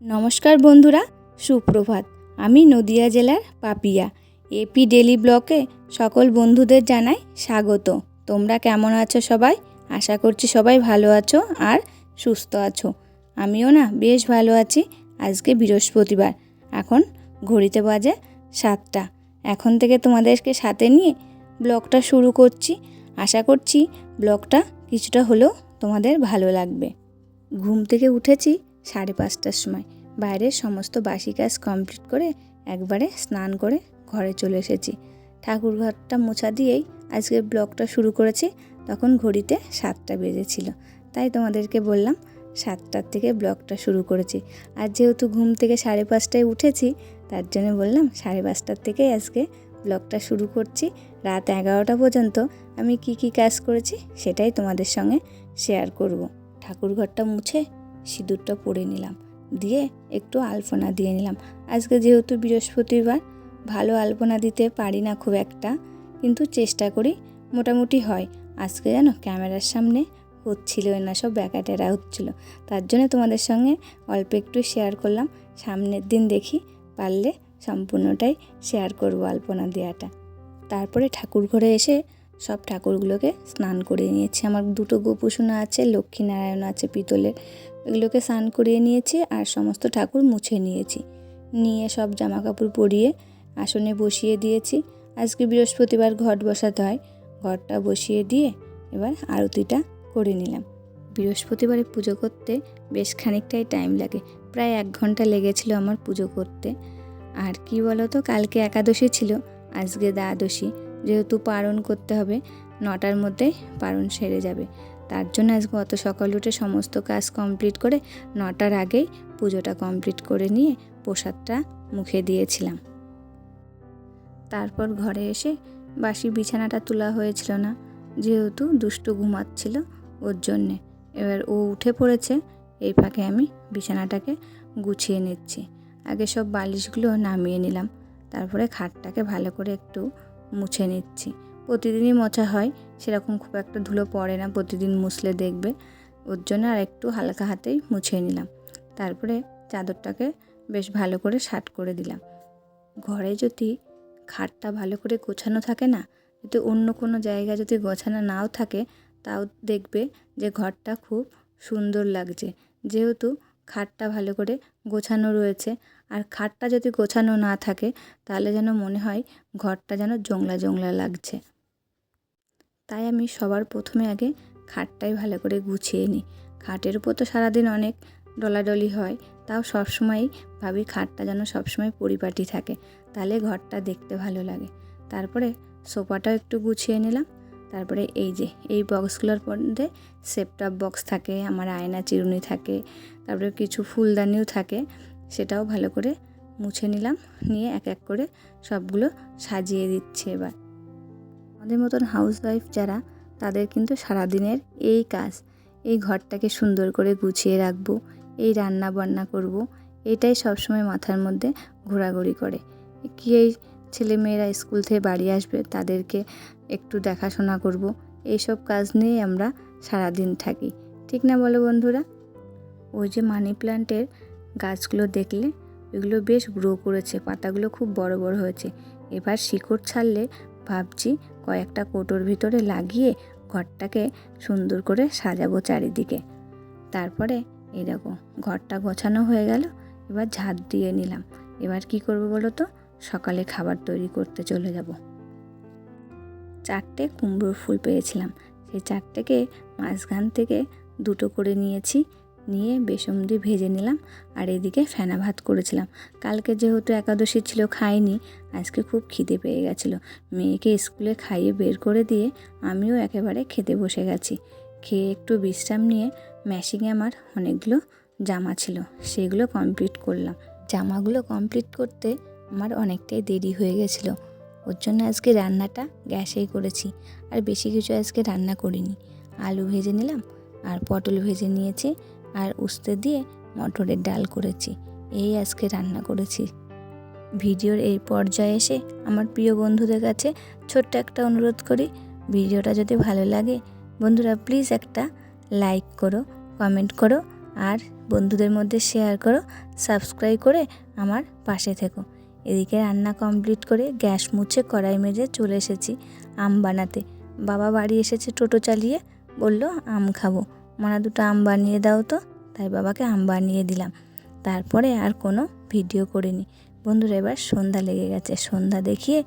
নমস্কার বন্ধুরা, সুপ্রভাত। আমি নদিয়া জেলার পাপিয়া এপি ডেলি ব্লকে সকল বন্ধুদের জানাই স্বাগত। তোমরা কেমন আছো সবাই? আশা করছি সবাই ভালো আছো আর সুস্থ আছো। আমিও বেশ ভালো আছি। আজকে বৃহস্পতিবার, এখন ঘড়িতে বাজে 7টা। এখন থেকে তোমাদেরকে সাথে নিয়ে ব্লগটা শুরু করছি। আশা করছি ব্লগটা কিছুটা হলেও তোমাদের ভালো লাগবে। ঘুম থেকে উঠেছি 5:30টার সময়। বাইরের সমস্ত বাসি কাজ কমপ্লিট করে একবারে স্নান করে ঘরে চলে এসেছি। ঠাকুর ঘরটা মোছা দিয়েই আজকে ব্লগটা শুরু করেছি। তখন ঘড়িতে 7টা বেজেছিল, তাই তোমাদেরকে বললাম 7টার থেকে ব্লগটা শুরু করেছি। আর যেহেতু ঘুম থেকে 5:30টায় উঠেছি, তার জন্য বললাম 5:30টার থেকেই আজকে ব্লগটা শুরু করছি। রাত 11টা পর্যন্ত আমি কি কাজ করেছি সেটাই তোমাদের সঙ্গে শেয়ার করব। ঠাকুর ঘরটা মুছে সিঁদুরটা পরে নিলাম, দিয়ে একটু আলপনা দিয়ে নিলাম। আজকে যেহেতু বৃহস্পতিবার, ভালো আলপনা দিতে পারি না খুব একটা, কিন্তু চেষ্টা করি, মোটামুটি হয়। আজকে ক্যামেরার সামনে হচ্ছিল না, সব ব্যাকাটেরা হচ্ছিল, তার জন্য তোমাদের সঙ্গে অল্প একটু শেয়ার করলাম। সামনের দিন দেখি পারলে সম্পূর্ণটাই শেয়ার করব আলপনা দেওয়াটা। তারপরে ঠাকুর ঘরে এসে সব ঠাকুরগুলোকে স্নান করিয়ে নিয়েছি। আমার 2টো গোপুসোনা আছে, লক্ষ্মীনারায়ণ আছে পিতলের, এগুলোকে স্নান করিয়ে নিয়েছি আর সমস্ত ঠাকুর মুছে নিয়েছি। নিয়ে সব জামা কাপড় পরিয়ে আসনে বসিয়ে দিয়েছি। আজকে বৃহস্পতিবার ঘট বসাতে হয়, ঘরটা বসিয়ে দিয়ে এবার আরতিটা করে নিলাম। বৃহস্পতিবারে পুজো করতে বেশ খানিকটাই টাইম লাগে, প্রায় 1 ঘন্টা লেগেছিল আমার পুজো করতে। আর কি বলো তো, কালকে একাদশী ছিল, আজকে দ্বাদশী। যেহেতু পারণ করতে হবে, 9টার মধ্যে পারণ সেরে যাবে, তার জন্য আজকে অত সকাল উঠে সমস্ত কাজ কমপ্লিট করে 9টার আগেই পুজোটা কমপ্লিট করে নিয়ে প্রসাদটা মুখে দিয়েছিলাম। তারপর ঘরে এসে বাসি বিছানাটা তোলা হয়েছিল না, যেহেতু দুষ্টু ঘুমাচ্ছিল ওর জন্যে। এবার ও উঠে পড়েছে, এই ফাঁকে আমি বিছানাটাকে গুছিয়ে নিচ্ছি। আগে সব বালিশগুলো নামিয়ে নিলাম, তারপরে খাটটাকে ভালো করে একটু মুছে নিচ্ছি। প্রতিদিনই মোছা হয়, সেরকম খুব একটা ধুলো পড়ে না প্রতিদিন মুছলে দেখবে, ওর জন্য আর একটু হালকা হাতেই মুছে নিলাম। তারপরে চাদরটাকে বেশ ভালো করে সাট করে দিলাম। ঘরে যদি খাটটা ভালো করে গোছানো থাকে না, যদি অন্য কোনো জায়গা যদি গোছানো নাও থাকে, তাও দেখবে যে ঘরটা খুব সুন্দর লাগছে। যেহেতু খাটটা ভালো করে গোছানো রয়েছে, আর খাটটা যদি গোছানো না থাকে তাহলে যেন মনে হয় ঘরটা যেন জংলা জংলা লাগছে। তাই আমি সবার প্রথমে আগে খাটটাই ভালো করে গুছিয়ে নিই। খাটের উপর তো সারাদিন অনেক ডলাডলি হয়, তাও সবসময়ই ভাবি খাটটা যেন সবসময় পরিপাটি থাকে, তাহলে ঘরটা দেখতে ভালো লাগে। তারপরে সোফাটাও একটু গুছিয়ে নিলাম। তারপরে এই বক্সগুলোর মধ্যে সেটআপ বক্স থাকে, আমার আয়না চিরুনি থাকে, তারপরে কিছু ফুলদানিও থাকে, সেটাও ভালো করে মুছে নিলাম। নিয়ে এক এক করে সবগুলো সাজিয়ে দিচ্ছি। এবার আমাদের মতন হাউসওয়াইফ যারা, তাদের কিন্তু সারাদিনের এই কাজ, এই ঘরটাকে সুন্দর করে গুছিয়ে রাখবো, এই রান্না বান্না করব, এটাই সবসময় মাথার মধ্যে ঘোরাঘুরি করে। কি এই ছেলেমেয়েরা স্কুল থেকে বাড়ি আসবে, তাদেরকে একটু দেখাশোনা করব, এইসব কাজ নিয়েই আমরা সারাদিন থাকি, ঠিক না বলো বন্ধুরা? ওই যে মানি প্ল্যান্টের গাছগুলো দেখলে, এগুলো বেশ গ্রো করেছে, পাতাগুলো খুব বড় বড় হয়েছে। এবার শিকড় ছাড়লে ভাবছি কয়েকটা কোটোর ভিতরে লাগিয়ে ঘরটাকে সুন্দর করে সাজাবো চারিদিকে। তারপরে এই দেখো ঘরটা গোছানো হয়ে গেল, এবার ঝাড় দিয়ে নিলাম। এবার কি করব বলো তো, সকালে খাবার তৈরি করতে চলে যাব। 4টে কুমড়োর ফুল পেয়েছিলাম, সেই 4টেকে মাঝখান থেকে 2টো করে নিয়েছি, নিয়ে বেসন দিয়ে ভেজে নিলাম। আর এদিকে ফেনা ভাত করেছিলাম। কালকে যেহেতু একাদশী ছিল, খাইনি, আজকে খুব খিদে পেয়ে গেছিলো। মেয়েকে স্কুলে খাইয়ে বের করে দিয়ে আমিও একেবারে খেতে বসে গেছি। খেয়ে একটু বিশ্রাম নিয়ে মেশিনে আমার অনেকগুলো জামা ছিল, সেগুলো কমপ্লিট করলাম। জামাগুলো কমপ্লিট করতে আমার অনেকটাই দেরি হয়ে গেছিলো, ওর জন্য আজকে রান্নাটা গ্যাসেই করেছি, আর বেশি কিছু আজকে রান্না করিনি। আলু ভেজে নিলাম, আর পটল ভেজে নিয়েছি, আর উস্তে দিয়ে মটরের ডাল করেছি, এই আজকে রান্না করেছি। ভিডিওর এই পর্যায়ে এসে আমার প্রিয় বন্ধুদের কাছে ছোট্ট একটা অনুরোধ করি, ভিডিওটা যদি ভালো লাগে বন্ধুরা প্লিজ একটা লাইক করো, কমেন্ট করো, আর বন্ধুদের মধ্যে শেয়ার করো, সাবস্ক্রাইব করে আমার পাশে থেকো। এদিকে রান্না কমপ্লিট করে গ্যাস মুছে কড়াই মেজে চলে এসেছি আম বানাতে। বাবা বাড়ি এসেছে টোটো চালিয়ে, বলল আম খাবো, মানে দুটো আম বানিয়ে দাও তো। তাই বাবাকে আম বানিয়ে দিলাম। তারপরে আর কোনো ভিডিও করিনি। বন্ধুরা এবার সন্ধ্যা লেগে গেছে, সন্ধ্যা দেখিয়ে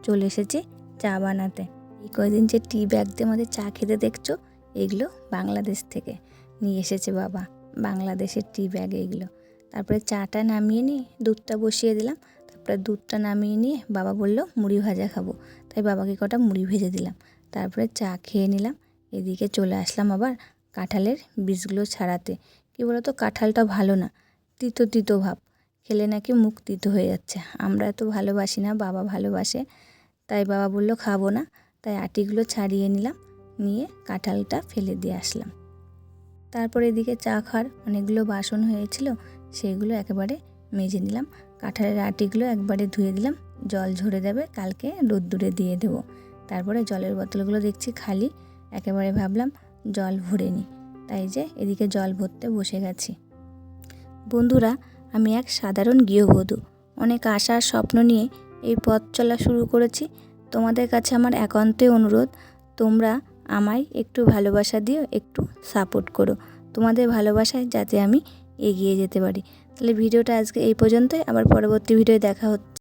চলে এসেছি চা বানাতে। এই কয়দিন যে টি ব্যাগ দিয়ে আমাদের চা খেতে দেখছো, এগুলো বাংলাদেশ থেকে নিয়ে এসেছে বাবা, বাংলাদেশের টি ব্যাগ এগুলো। তারপরে চাটা নামিয়ে নিয়ে দুধটা বসিয়ে দিলাম। তারপরে দুধটা নামিয়ে নিয়ে বাবা বলল মুড়ি ভাজা খাবো, তাই বাবাকে কটা মুড়ি ভেজে দিলাম। তারপরে চা খেয়ে নিলাম। এদিকে চলে আসলাম আবার কাঁঠালের বীজগুলো ছাড়াতে। কী বলো তো, কাঁঠালটা ভালো না, তিতো তিতো ভাব, খেলে নাকি মুখ তিতো হয়ে যাচ্ছে। আমরা এত ভালোবাসি না, বাবা ভালোবাসে, তাই বাবা বলল খাবো না। তাই আটিগুলো ছাড়িয়ে নিলাম, নিয়ে কাঁঠালটা ফেলে দিয়ে আসলাম। তারপর এদিকে চা খাওয়ার অনেকগুলো বাসন হয়েছিল, সেগুলো একেবারে মেজে নিলাম। কাঁঠালের আটিগুলো একবারে ধুয়ে দিলাম, জল ঝরে যাবে, কালকে রোদ্দুরে দিয়ে দেবো। তারপরে জলের বোতলগুলো দেখছি খালি, একেবারে ভাবলাম জল ভরে নিই, তাই যে এদিকে জল ভরতে বসে গেছি। বন্ধুরা, আমি এক সাধারণ গৃহবধূ, অনেক আশা স্বপ্ন নিয়ে এই পথ চলা শুরু করেছি। তোমাদের কাছে আমার একান্তই অনুরোধ, তোমরা আমায় একটু ভালোবাসা দিও, একটু সাপোর্ট করো। তোমাদের ভালোবাসায় যাতে আমি এগিয়ে যেতে পারি। তাহলে ভিডিওটা আজকে এই পর্যন্তই, আবার পরবর্তী ভিডিওয় দেখা হচ্ছে।